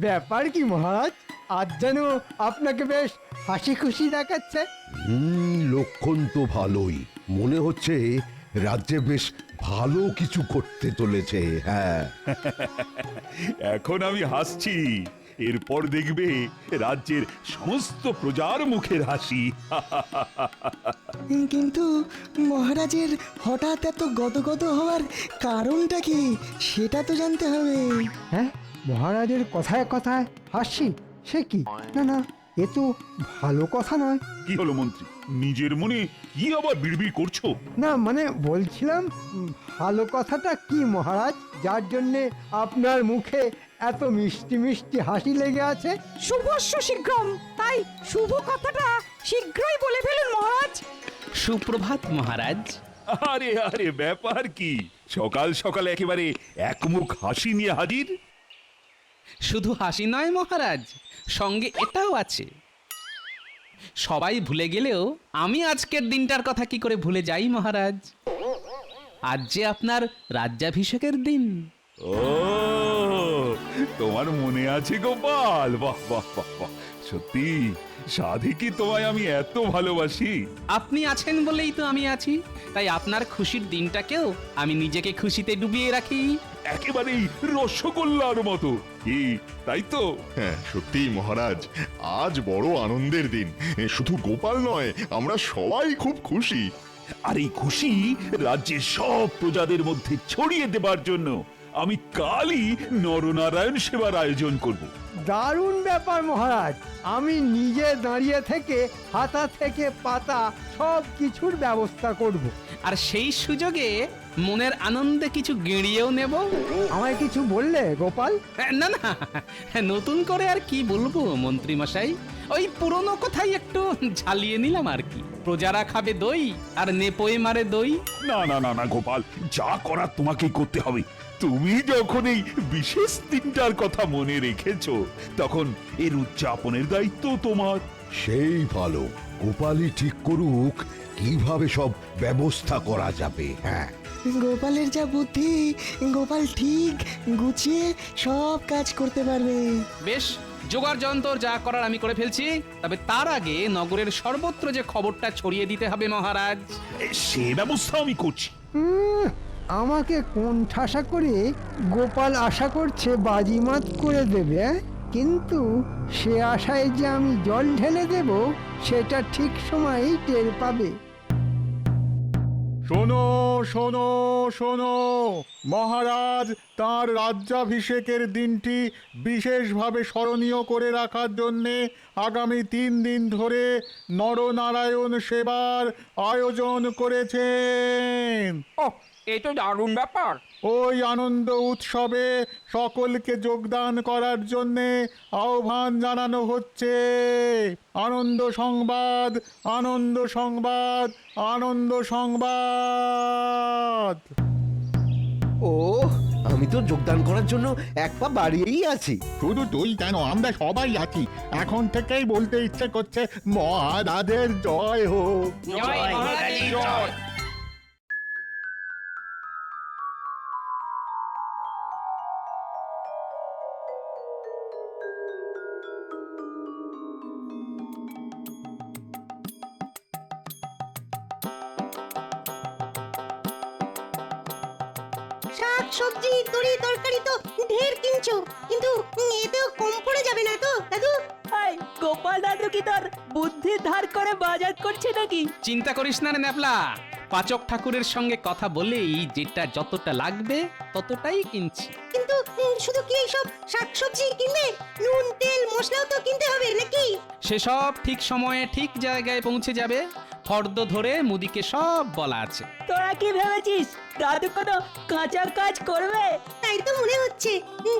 ব্যাপার কি মহারাজ, আজ যেন আপনাকে বেশ হাসি খুশি দেখাচ্ছে। লক্ষণ তো ভালোই মনে হচ্ছে, রাজ্যে বেশ ভালো কিছু করতে চলেছে। হ্যাঁ, এখন আমি হাসছি, এরপর দেখবে রাজ্যের সমস্ত প্রজার মুখের হাসি। কিন্তু মহারাজের হঠাৎ এত গদগদ হওয়ার কারণটা কি সেটা তো জানতে হবে। হ্যাঁ, মহারাজের কথায় কথায় হাসি, সে কি? না না, এ তো ভালো কথা নয়। কি হলো মন্ত্রী, নিজের মনে কি আবার বিড়বিড় করছো? না মানে বলছিলাম, ভালো কথাটা কি মহারাজ, যার জন্যে আপনার মুখে এত মিষ্টি মিষ্টি হাসি লেগে আছে? শুভস্য শীঘ্রম, তাই শুভ কথাটা শীঘ্রই বলে ফেলুন মহারাজ। সুপ্রভাত মহারাজ। আরে আরে, ব্যাপার কি, সকাল সকাল একেবারে একমুখ হাসি নিয়ে হাজির? শুধু হাসি নয় মহারাজ, সঙ্গে এটাও আছে। সবাই ভুলে গেলেও আমি আজকের দিনটার কথা কি করে ভুলে যাই মহারাজ। আজ যে আপনার রাজ্যাভিষেকের দিন। ও, তোমার মনে আছে গোপাল? বাহ বাহ বাহ বাহ, সত্যি সাধে কি তোমায় আমি এত ভালোবাসি। আপনি আছেন বলেই তো আমি আছি, তাই আপনার খুশির দিনটাকেও আমি নিজেকে খুশিতে ডুবিয়ে রাখি। একেবারেই রসগোল্লার মতো, কি তাই তো? হ্যাঁ সত্যিই মহারাজ, আজ বড় আনন্দের দিন। শুধু গোপাল নয়, আমরা সবাই খুব খুশি। আর এই খুশি রাজ্যের সব প্রজাদের মধ্যে ছড়িয়ে দেবার জন্য আমি কালই নরনারায়ণ সেবার আয়োজন করব। দারুণ ব্যাপার মহারাজ, আমি নিজে দাঁড়িয়ে থেকে হাতা থেকে পাতা সব কিছুর ব্যবস্থা করব। আর সেই সুযোগে মনের আনন্দে কিছু গেঁড়িয়েও নেব। আমায় কিছু বললে গোপাল? না না, নতুন করে আর কি বলবো মন্ত্রী মশাই, ওই পুরনো কথাই একটু ঝালিয়ে নিলাম আর কি। প্রজারা খাবে দই আর নেপোয়ে মারে দই। না না না না গোপাল, যা করার তোমাকেই করতে হবে। তুমি যখন এই বিশেষ দিনটার কথা মনে রেখেছো, তখন এর উদযাপনের দায়িত্ব তোমার। সেই ভালো, গোপালই ঠিক করুক কিভাবে সব ব্যবস্থা করা যাবে। হ্যাঁ, গোপালের যা বুদ্ধি, গোপাল ঠিক গুছিয়ে সব কাজ করতে পারবে। বেশ, জোগাড় যন্তর যা করার আমি করে ফেলছি, তবে তার আগে নগরের সর্বত্র যে খবরটা ছড়িয়ে দিতে হবে মহারাজ। সে ব্যবস্থা আমি করছি। আমাকে কোন ঠাসা করে গোপাল আশা করছে বাজিমাত করে দেবে, কিন্তু সে আশায় যে আমি জল ঢেলে দেব সেটা ঠিক সময়েই টের পাবে। শোনো শোনো শোনো, মহারাজ তাঁর রাজ্যাভিষেকের দিনটি বিশেষভাবে স্মরণীয় করে রাখার জন্যে আগামী 3 দিন ধরে নরনারায়ণ সেবার আয়োজন করেছেন। ও, এই তো দারুণ ব্যাপার। ওই আনন্দ উৎসবে সকলকে যোগদান করার জন্যে আহ্বান জানানো হচ্ছে। আনন্দ সংবাদ, আনন্দ সংবাদ, আনন্দ সংবাদ। ও, আমি তো যোগদান করার জন্য এক পা বাড়িয়েই আছি। শুধু তুই কেন, আমরা সবাই আছি। এখন থেকেই বলতে ইচ্ছে করছে মহারাজের জয় হোক। জয় মহারাজের জয়। শাক সবজি তরি তরকারি তো ঢের কিনছো, কিন্তু এতেও কম পড়ে যাবে না তো দাদু? গোপাল দাদু কি তার বুদ্ধি ধার করে বাজার করছে নাকি? চিন্তা করিস না রে ন্যাপলা, পাচক ঠাকুরের সঙ্গে কথা বলেই যেটা যতটা লাগবে ততটাই কিনছি। কিন্তু শুধু কি এইসব শাকসবজি কিনবে? নুন তেল মশলাও তো কিনতে হবে নাকি? সেসব ঠিক সময়ে ঠিক জায়গায় পৌঁছে যাবে, ফর্দ ধরে মুদিকে সব বলা আছে। তোরা কি ভেবেছিস দাদু কোনো কাঁচা কাজ করবে? তাই তো মনে হচ্ছে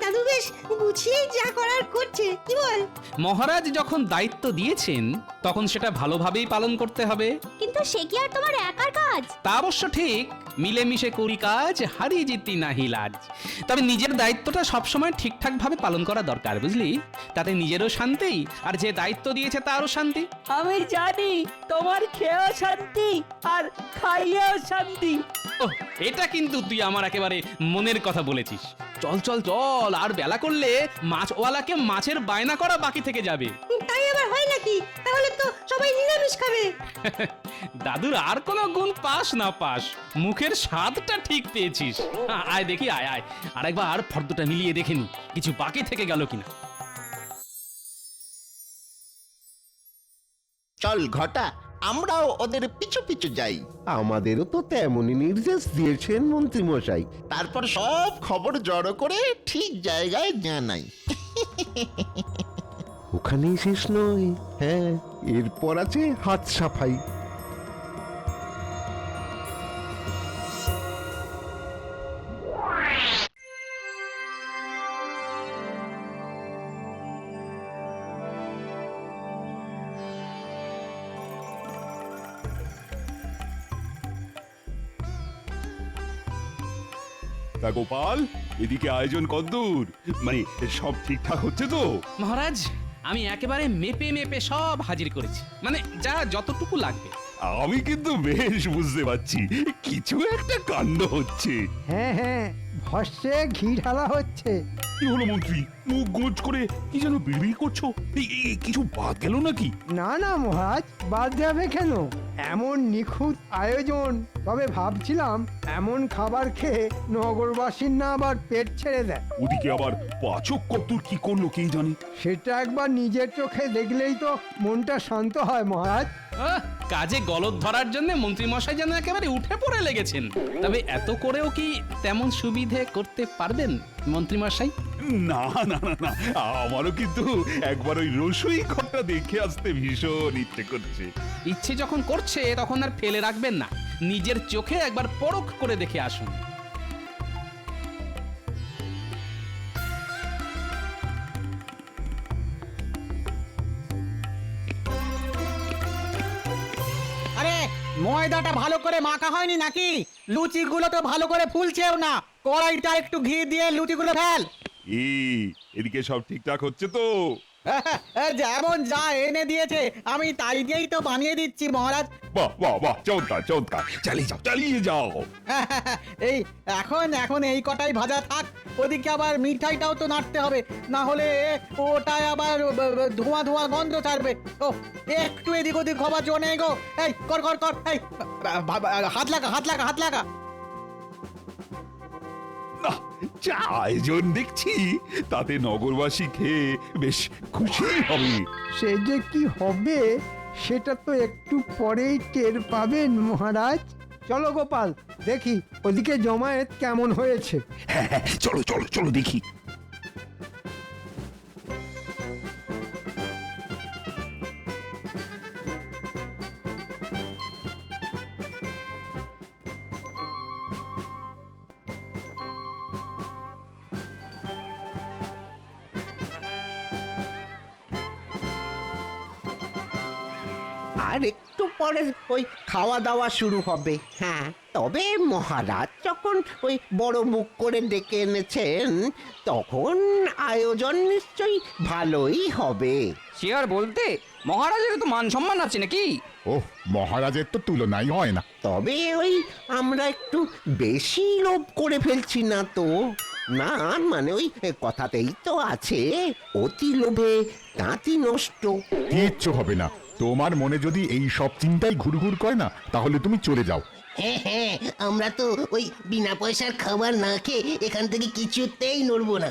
দাদু বেশ গুছিয়ে যা করার করছে, কি বল? মহারাজ যখন দায়িত্ব দিয়েছেন তখন সেটা ভালোভাবেই পালন করতে হবে। কিন্তু সে কি আর তোমার একার কাজ? তা অবশ্য ঠিক, মিলেমিশে করি কাজ, হারি জিতি নাহি লাজ। তবে নিজের দায়িত্বটা সবসময় ঠিকঠাক ভাবে পালন করা দরকার, বুঝলি? তাতে নিজেরও শান্তি, আর যে দায়িত্ব দিয়েছে তারও শান্তি। আমি জানি তোমার খেয়েও শান্তি আর খাইয়েও শান্তি। ওহ, এটা কিন্তু তুই আমার একেবারে মনের কথা বলেছিস। চল চল চল, আর বেলা করলে মাছওয়ালাকে মাছের বায়না করা বাকি থেকে যাবে। তাই আবার হয় নাকি? তাহলে তো সবাই নিরামিষ খাবে। দাদুর আর কোনো গুণ পাস না পাস, মুখের স্বাদটা ঠিক পেয়েছিস। আয় দেখি, আয় আয়, আরেকবার ফর্দটা মিলিয়ে দেখে নি কিছু বাকি থেকে গেল কিনা। চল ঘটা, আমরাও ওদের পিছু পিছু যাই। আমাদেরও তো তেমনই নির্দেশ দিয়েছেন মন্ত্রী মশাই। তারপর সব খবর জড়ো করে ঠিক জায়গায় জানাই। ওখানেই শেষ নয়, হ্যাঁ, এরপর আছে হাত সাফাই। তা গোপাল, এদিকে আয়োজন কতদূর? মানে সব ঠিকঠাক হচ্ছে তো? মহারাজ, আমি একেবারে মেপে মেপে সব হাজির করেছি, মানে যা যতটুকু লাগবে। আমি কিন্তু বেশ বুঝতে পারছি কিছু একটা কাণ্ড হচ্ছে। হ্যাঁ হ্যাঁ, ভস্যে ঘি ঢালা হচ্ছে। কি হলো মন্ত্রী, মুখ গোঁজ করে কি যেন বিড়বিড় করছো? কিছু বাদ গেল নাকি? না না মহারাজ, বাদ যাবে কেন? এমন নিখুঁত আয়োজন, তবে ভাবছিলাম এমন খাবার খেয়ে নগরবাসীর না আবার পেট ছেড়ে দেয়। ওদিকে আবার পাচক কদ্দুর কি করলো কে জানে। সেটা একবার নিজের চোখে দেখলেই তো মনটা শান্ত হয় মহারাজ। কাজে গলদ ধরার জন্য মন্ত্রী মশাই যেন একেবারে উঠে পড়ে লেগেছেন। তবে এত করেও কি তেমন সুবিধে করতে পারবেন মন্ত্রী মশাই? না না না না, আমারও কিন্তু একবার ওই রসুই ঘরটা দেখে আসতে ভীষণ ইচ্ছে করছে। ইচ্ছে যখন করছে তখন আর ফেলে রাখবেন না, নিজের চোখে একবার পরখ করে দেখে আসুন। আরে ময়দাটা ভালো করে মাখা হয়নি নাকি? লুচিগুলো তো ভালো করে ফুলছেও না। কড়াইটা একটু ঘি দিয়ে লুচিগুলো ফেল। এদিকে সব ঠিকঠাক হচ্ছে তো? যেমন যা এনে দিয়েছে আমি তাই দিয়েই তো বানিয়ে দিচ্ছি মহারাজ। বাহ বাহ বাহ, চমৎকার চমৎকার, চালিয়ে যাও চালিয়ে যাও। এই এখন এই কটাই ভাজা থাক। ওদিকে আবার মিঠাইটাও তো নাড়তে হবে, না হলে ওটাই আবার ধোঁয়া ধোঁয়া গন্ধ ছাড়বে। ও একটু এদিক ওদিক হবার জন্য গো। এই কর কর কর, এই হাত লাগা হাত লাগা হাত লাগা। না, যা আয়োজন দেখছি তাতে নগরবাসী খেয়ে বেশ খুশি হবে। সে যে কি হবে সেটা তো একটু পরেই টের পাবেন মহারাজ। চলো গোপাল, দেখি ওদিকে জমায়েত কেমন হয়েছে। হ্যাঁ হ্যাঁ, চলো চলো চলো দেখি। আর একটু পরে ওই খাওয়া দাওয়া শুরু হবে। হ্যাঁ, তবে মহারাজ যখন ওই বড় মুখ করে ডেকে এনেছেন তখন আয়োজন নিশ্চয়ই ভালোই হবে। সে আর বলতে, মহারাজের তো মান সম্মান আছে নাকি? ওহ, মহারাজের তো তুলনাই হয় না। তবে ওই আমরা একটু বেশি লোভ করে ফেলছি না তো? না মানে ওই কথাতেই তো আছে, অতি লোভে তাঁতি নষ্ট। কিচ্ছু হবে না। তোমার মনে যদি এই সব চিন্তাই ঘুরঘুর করে না, তাহলে তুমি চলে যাও। হ্যাঁ হ্যাঁ, আমরা তো ওই বিনা পয়সার খাবার না খেয়ে এখান থেকে কিছুতেই নড়বো না।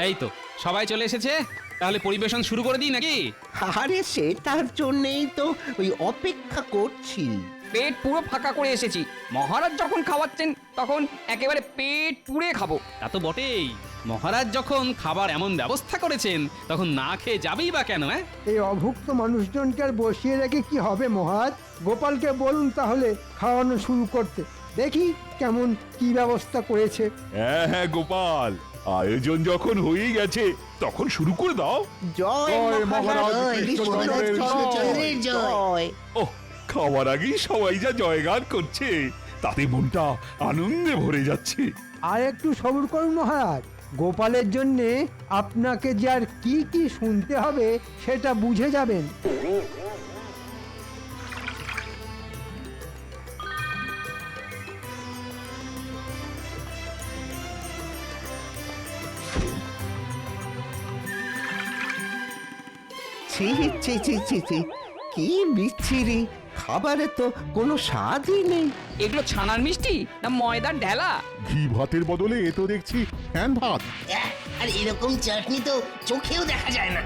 এই তো সবাই চলে এসেছে, তাহলে পরিবেশন শুরু করে দিই নাকি? আরে সে তার জন্যই তো ওই অপেক্ষা করছি। পেট পুরো ফাঁকা করে এসেছি। মহারাজ যখন খাওয়াচ্ছেন তখন একেবারে পেট পুড়ে খাবো। তা তো বটেই, মহারাজ যখন খাবার এমন ব্যবস্থা করেছেন তখন না খেয়ে যাবেই বা কেন? এই অভুক্ত মানুষজনকে আর বসিয়ে রেখে কি হবে মহারাজ? গোপালকে বলুন তাহলে খাওয়ানো শুরু করতে, দেখি কেমন কি ব্যবস্থা করেছে। হ্যাঁ হ্যাঁ গোপাল, আয়োজন যখন হয়েই গেছে তখন শুরু করে দাও। জয় মহারাজ কৃষ্ণচন্দ্রের জয়। ও, খাওয়ার আগেই সবাই যা জয়গান করছে, তাতে মনটা আনন্দে ভরে যাচ্ছে। আর একটু সবুর করুন মহারাজ, গোপালের জন্যে আপনাকে যে আর কি কি শুনতে হবে সেটা বুঝে যাবেন। ছি ছি ছি ছি ছি, কি বিচ্ছিরি, খাবারে তো কোনো স্বাদই নেই। এগুলো ছানার মিষ্টি না ময়দার ঢেলা? ঘি ভাতের বদলে এ তো দেখছি ফ্যান ভাত। আর এরকম চাটনি তো চোখেও দেখা যায় না।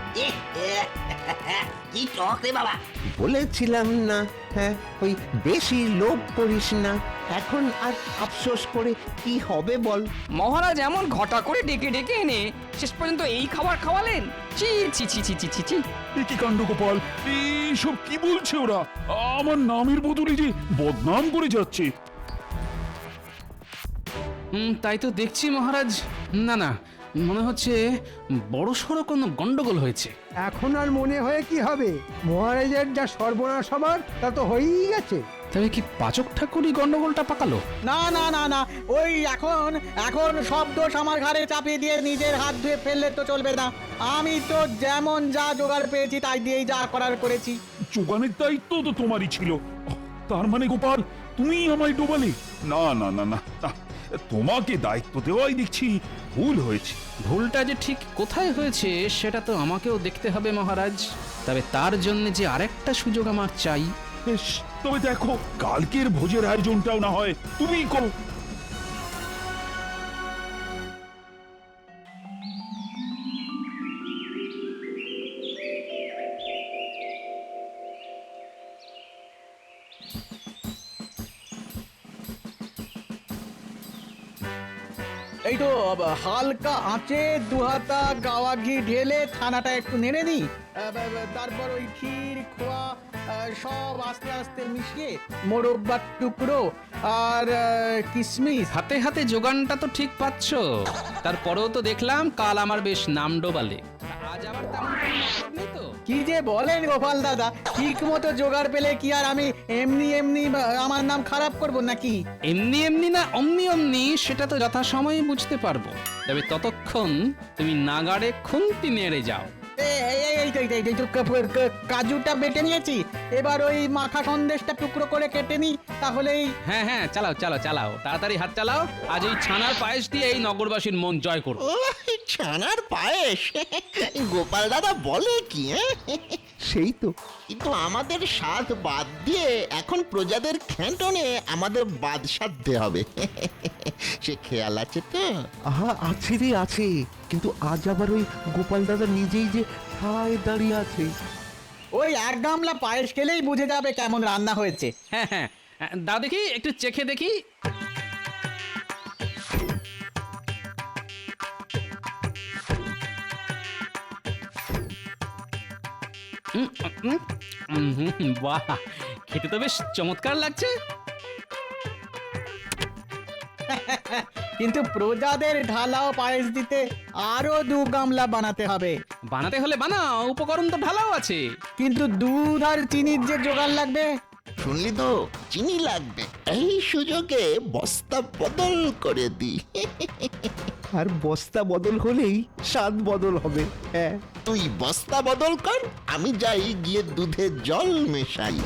কি টক রে বাবা। বলেছিলাম না, হ্যাঁ, ওই বেশি লোভ করিস না। এখন আর আফসোস করে কি হবে বল? মহারাজ এমন ঘটা করে ডেকে ডেকে এনে শেষ পর্যন্ত এই খাবার খাওয়ালেন? ছি ছি ছি ছি ছি ছি ছি। এ কি কাণ্ড গোপাল, এইসব কি বলছে ওরা? আমার নামের বদলে যে বদনাম করে যাচ্ছে। তাই তো দেখছি মহারাজ। না না, মনে হচ্ছে বড় সড়ো কোনো গন্ডগোল হয়েছে। এখন আর মনে হয়ে কি হবে, মহারাজের যা সর্বনাশ হবার তা তো হয়েই গেছে। তবে কি পাচক ঠাকুরই গন্ডগোলটা পাকালো? না না না না, ওই এখন এখন সব দোষ আমার ঘাড়ে চাপিয়ে দিয়ে নিজের হাত ধুয়ে ফেললে তো চলবে না। আমি তো যেমন যা জোগাড় পেয়েছি তাই দিয়েই যা করার করেছি। যোগানের দায়িত্ব তো তোমারই ছিল। তার মানে গোপাল, তুমি আমায় ডোবালে? না না না না না, তোমাকে দায়িত্ব দেওয়াই দেখছি ভুল হয়েছে। ভুলটা যে ঠিক কোথায় হয়েছে সেটা তো আমাকেও দেখতে হবে মহারাজ। তবে তার জন্য যে আরেকটা সুযোগ আমার চাই। বেশ, তবে দেখো কালকের ভোজের আয়োজনটাও না হয় তুমিই করো। এই তো হালকা আঁচে দুহাতা গাওয়া ঘি ঢেলে ছানাটা একটু নেড়ে নিই। তারপর ওই ক্ষীর খোয়া সব আস্তে আস্তে মিশিয়ে মোরব্বার টুকরো আর কিশমিশ। হাতে হাতে যোগানটা তো ঠিক পাচ্ছ, তারপরেও তো দেখলাম কাল আমার বেশ নাম ডোবালে। আজ আবার তেমন কোনো মতলব নেই তো? কি যে বলেন গোপাল দাদা, ঠিক মতো জোগাড় পেলে কি আর আমি এমনি এমনি আমার নাম খারাপ করব নাকি? এমনি এমনি না অমনি অমনি সেটা তো যথাসময়ে বুঝতে পারবো। তবে ততক্ষণ তুমি নাগাড়ে খুন্তি নেড়ে যাও। এই তো কাজুটা বেটে নিয়েছি, এবার ওই মাখা সন্দেশটা টুকরো করে কেটে নি, তাহলেই। হ্যাঁ হ্যাঁ, চালাও চালাও চালাও, তাড়াতাড়ি হাত চালাও। আজ এই ছানার পায়েস দিয়ে এই নগরবাসীর মন জয় করো। ছানার পায়েস? গোপাল দাদা বলে কি? সেই তো, কিন্তু আমাদের স্বাদ বাদ দিয়ে এখন প্রজাদের খেটনে আমাদের বাদ সাধতে হবে। সে খেয়াল আছে তো? আহা, আছে রে আছে, কিন্তু আজ আবার ওই গোপাল দাদা নিজেই যে ঠায় দাঁড়িয়ে আছে। ওই এক গামলা পায়েস খেলেই বুঝে যাবে কেমন রান্না হয়েছে। হ্যাঁ হ্যাঁ, দাও দেখি, একটু চেখে দেখি। বাহ, খেতে তো বেশ চমৎকার লাগছে। কিন্তু প্রজাদের ঢালাও পায়েস দিতে আরো 2 গামলা বানাতে হবে। বানাতে হলে বানাও, উপকরণ তো ঢালাও আছে। কিন্তু দুধ আর চিনির যে জোগাড় লাগবে। শুনলি তো, চিনি লাগবে। এই সুযোগে বস্তা বদল করে দি। আর বস্তা বদল হলেই স্বাদ বদল হবে। হ্যাঁ, তুই বস্তা বদল কর, আমি যাই গিয়ে দুধে জল মেশাই।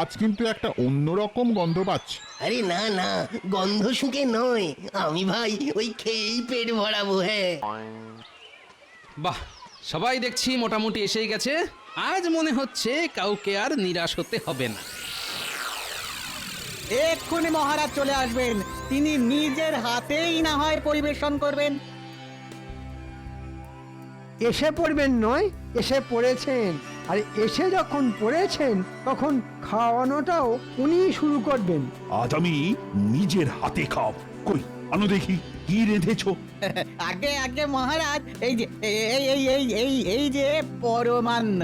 আজ কিন্তু একটা অন্যরকম গন্ধ পাচ্ছি। আরে না না, গন্ধ শুকে নয়, আমি ভাই ওই খেয়েই পেট ভরাবো। হ্যাঁ, বাহ, সবাই দেখছি মোটামুটি এসেই গেছে। আজ মনে হচ্ছে কাউকে আর নিরাশ হতে হবে না। এক্ষুনি মহারাজ চলে আসবেন, তিনি নিজের হাতেই না হয় পরিবেশন করবেন। এসে পড়বেন নয়, এসে পড়েছেন। আর এসে যখন পড়েছেন তখন খাওয়ানোটাও উনি শুরু করবেন। আজ আমি নিজের হাতে খাও। কই আনো দেখি কি রেঁধেছো। আগে আগে মহারাজ, এই যে এই যে পরমান্ন।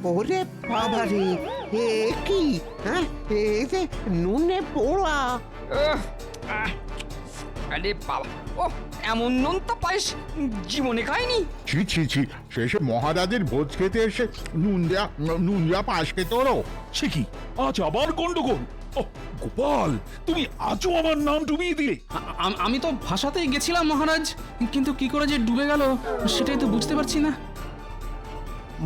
ওরে বাবা রে, এ কি? হ্যাঁ, এই যে নুনে পোড়া। আহ, আহ, আরে বাবা, ও এমন নুন তো পায়েস জীবনে খাইনি। ছি ছি ছি, শেষে মহারাজের ভোজ খেতে এসে নুন দেয়া পাশ খেতে ওরও। সে কি আজ আবার গন্ডগোল? ওহ, গোপাল, তুমি আজও আমার নাম ডুবিয়ে দিলে। আমি তো ভাষাতেই গেছিলাম মহারাজ, কিন্তু কি করে যে ডুবে গেল সেটাই তো বুঝতে পারছি না।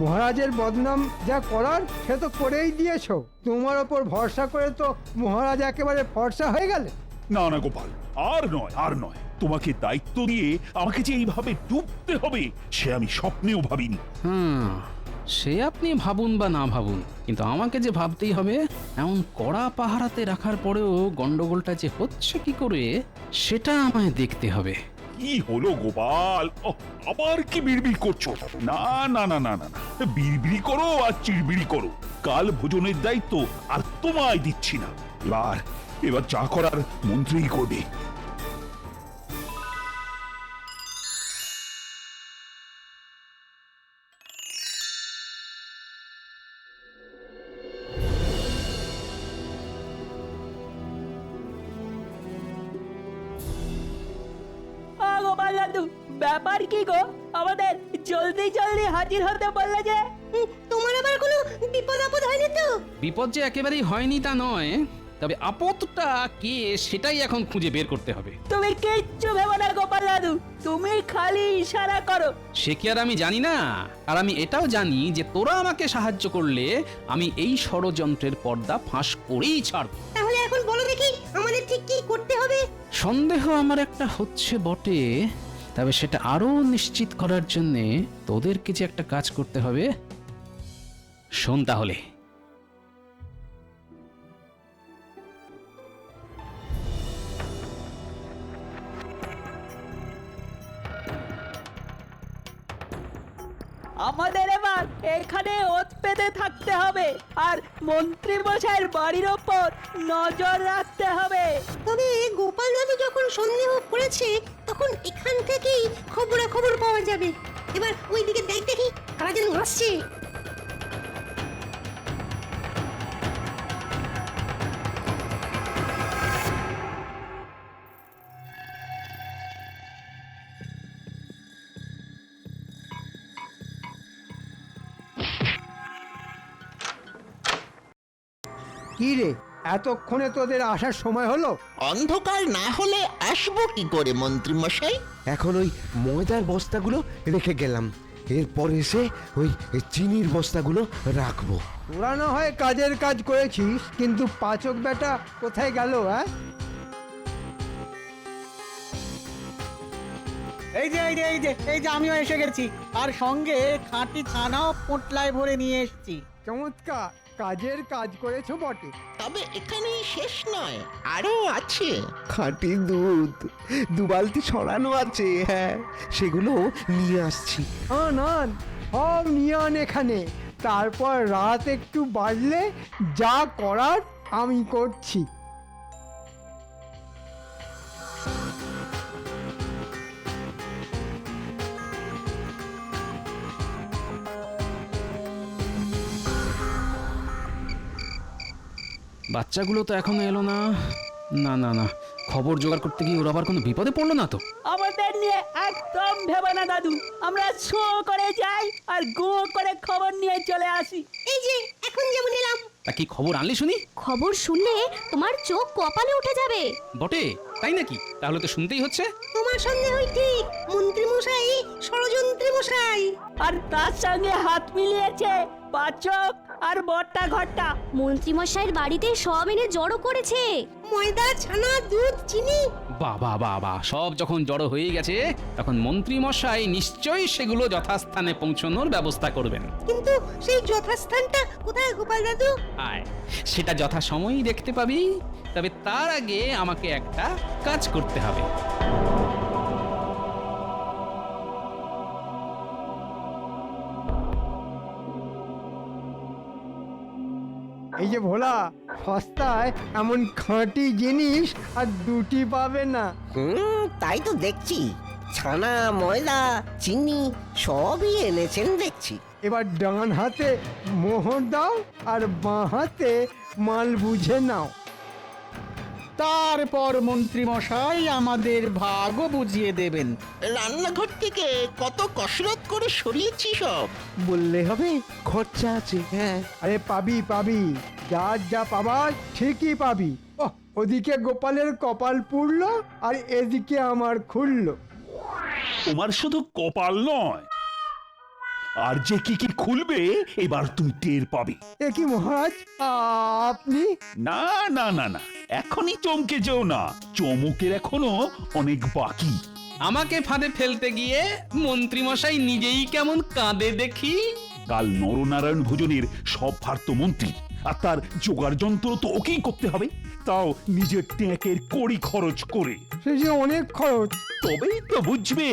মহারাজের বদনাম যা করার সে তো করেই দিয়েছো। তোমার ওপর ভরসা করে তো মহারাজ একেবারে ফর্সা হয়ে গেলে। না না গোপাল, আর নয় আর নয়, তোমাকে দায়িত্ব দিয়ে আমাকে যে এইভাবে ডুবতে হবে সে আমি স্বপ্নেও ভাবিনি। সে আপনি ভাবুন বা না ভাবুন, কিন্তু আমাকে যে ভাবতেই হবে। এমন কড়া পাহারাতে রাখার পরেও গন্ডগোলটা যে হচ্ছে কি করে সেটা আমায় দেখতে হবে। কি হলো গোপাল? ওহ, আবার কি বিড়বিড় করছো? না না না না না না, বিড়বিড়ি করো আর চিড়বিড়ি করো, কাল ভোজনের দায়িত্ব আর তোমায় দিচ্ছি না। এবার যা করার মন্ত্রী করবে। গোপাল দাদু, ব্যাপার কি গো? আমাদের জলদি জলদি হাজির হতে বললে যে। তোমার আবার কোনো বিপদ আপদ হয়নি তো? বিপদ যে একেবারেই হয়নি তা নয়, তবে আপদটা কে সেটাই এখন খুঁজে বের করতে হবে। তুমি কিচ্ছু ভেবো না গোপাল দাদু, তুমি খালি ইশারা করো। সে কি আর আমি জানি না? আর আমি এটাও জানি যে তোরা আমাকে সাহায্য করলে আমি এই ষড়যন্ত্রের পর্দা ফাঁস করেই ছাড়ব। তাহলে এখন বলো দেখি আমাদের ঠিক কি করতে হবে? সন্দেহ আমার একটা হচ্ছে বটে, তবে সেটা আরো নিশ্চিত করার জন্য তোদেরকে যে একটা কাজ করতে হবে। শোন তাহলে। আমাদের এবার এখানে ওত পেতে থাকতে হবে আর মন্ত্রী মশাইয়ের বাড়ির ওপর নজর রাখতে হবে। তবে গোপাল দাদু যখন সন্দেহ করেছে তখন এখান থেকেই খবরাখবর পাওয়া যাবে। এবার ওইদিকে দেখ দেখি কারা যেন আসছে। কি রে, এতক্ষণে তোদের আসার সময় হলো? অন্ধকার না হলে আসবো কি করে মন্ত্রী মশাই? এখন ওই ময়দার বস্তাগুলো রেখে গেলাম, এরপর এসে ওই চিনির বস্তাগুলো রাখবো। তোরা না হয় কাজের কাজ করেছিস, কিন্তু পাচক বেটা কোথায় গেল? এই যে আমিও এসে গেছি, আর সঙ্গে খাঁটি ছানাও পোটলায় ভরে নিয়ে এসেছি। চমৎকার, কাজের কাজ করেছো বটে। তবে এখানেই শেষ নয়, আরো আছে। খাঁটি দুধ 2 বালতি ছড়ানো আছে, হ্যাঁ, সেগুলো নিয়ে আসছি। আন সব নিয়ে আন এখানে, তারপর রাত একটু বাড়লে যা করার আমি করছি। বাচ্চাগুলো তো এখনো এলো না। না না না, খবর জোগাড় করতে গিয়ে ওরা আবার কোনো বিপদে পড়লো না তো? আমাদের নিয়ে একদম ভেবো না দাদু, আমরা শো করে যাই আর গো করে খবর নিয়ে চলে আসি। এই যে এখন যেমন এলাম। তা কি খবর আনলি শুনি? খবর শুনলে তোমার চোখ কপালে উঠে যাবে। বটে, তাই নাকি? তাহলে তো শুনতেই হচ্ছে। তোমার সন্দেহই ঠিক, মন্ত্রী মশাই ষড়যন্ত্রী মশাই। আর তার সঙ্গে হাত মিলিয়েছে পাচক আর বট্টা ঘট্টা। মন্ত্রী মশাইয়ের বাড়িতে সব এনে জড়ো করেছে, ময়দা, ছানা, দুধ, চিনি। বাবা বাবা, সব যখন জড়ো হয়ে গেছে তখন মন্ত্রী মশাই নিশ্চয়ই সেগুলো যথাস্থানে পৌঁছানোর ব্যবস্থা করবেন। কিন্তু সেই যথাস্থানটা কোথায় গোপাল দাদু? আয়, সেটা যথাসময়েই দেখতে পাবি। তবে তার আগে আমাকে একটা কাজ করতে হবে। এই যে ভোলা, সস্তায় এমন খাঁটি জিনিস আর দুটি পাবে না। তাই তো দেখছি, ছানা, ময়দা, চিনি সবই এনেছেন দেখছি। এবার ডান হাতে মোহর দাও আর বাঁ হাতে মাল বুঝে নাও। তারপর মন্ত্রী মশাই আমাদের ভাগও বুঝিয়ে দেবেন। রান্নাঘর থেকে কত কসরত করে সরিয়েছি সব। বললে হবে খরচা আছে। হ্যাঁ, আরে পাবি পাবি, যার যা পাবার ঠিকই পাবি। ওহ, ওদিকে গোপালের কপাল পুড়লো আর এদিকে আমার খুললো। তোমার শুধু কপাল নয়, আর যে কি কি খুলবে এবার তুমি টের পাবে। এ কি মহারাজ, আপনি? না না না না, এখনই চমকে যেও না, চমকের এখনো অনেক বাকি। আমাকে ফাঁদে ফেলতে গিয়ে মন্ত্রীমশাই নিজেই কেমন কাঁদে দেখি। কাল নরনারায়ণ ভোজনের সব ভার তো মন্ত্রীর, আর তার জোগাড় যন্ত্র তো ওকেই করতে হবে, তাও নিজের ট্যাঁকের কড়ি খরচ করে। সে যে অনেক খরচ। তবেই তো বুঝবে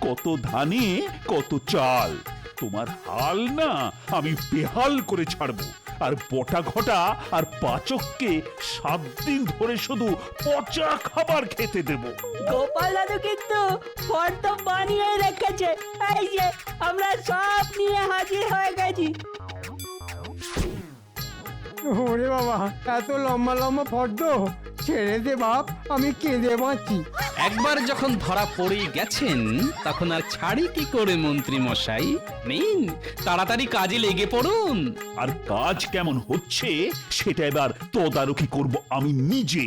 কত ধানে কত চাল। তোমার হাল না আমি বেহাল করে ছাড়বো, আর বটা ঘটা আর পাচককে 7 দিন ধরে শুধু পচা খাবার খেতে দেব। গোপাল দাদু কিন্তু ফর্দ বানিয়ে রেখেছে। এই যে আমরা সব নিয়ে হাজির হয়ে গেছি। ওরে বাবা, এত লম্বা লম্বা ফর্দ, ছেড়ে দে বাপ, আমি কেঁদে বাঁচি। একবার যখন ধরা পড়ে গেছেন তখন আর ছাড়ি কি করে মন্ত্রী মশাই? নিন, তাড়াতাড়ি কাজে লেগে পড়ুন। আর কাজ কেমন হচ্ছে সেটা এবার তদারকি করব আমি নিজে।